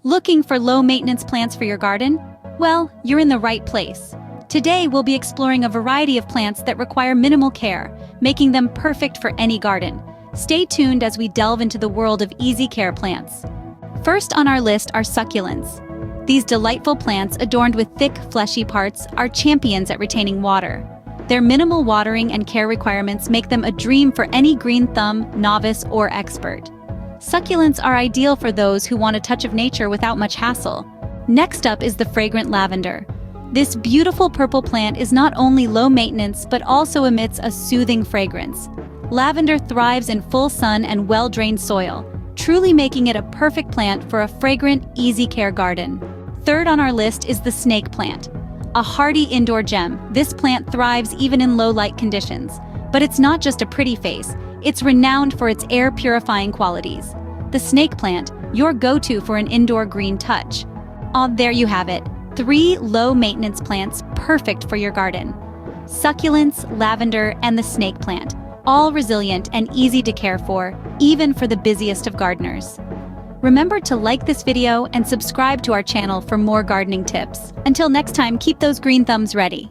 Looking for low-maintenance plants for your garden? Well, you're in the right place. Today, we'll be exploring a variety of plants that require minimal care, making them perfect for any garden. Stay tuned as we delve into the world of easy-care plants. First on our list are succulents. These delightful plants, adorned with thick, fleshy parts, are champions at retaining water. Their minimal watering and care requirements make them a dream for any green thumb, novice, or expert. Succulents are ideal for those who want a touch of nature without much hassle. Next up is the fragrant lavender. This beautiful purple plant is not only low maintenance but also emits a soothing fragrance. Lavender thrives in full sun and well-drained soil, truly making it a perfect plant for a fragrant, easy-care garden. Third on our list is the snake plant. A hardy indoor gem, this plant thrives even in low-light conditions. But it's not just a pretty face, it's renowned for its air-purifying qualities. The snake plant, your go-to for an indoor green touch. There you have it, 3 low-maintenance plants perfect for your garden. Succulents, lavender, and the snake plant, all resilient and easy to care for, even for the busiest of gardeners. Remember to like this video and subscribe to our channel for more gardening tips. Until next time, keep those green thumbs ready.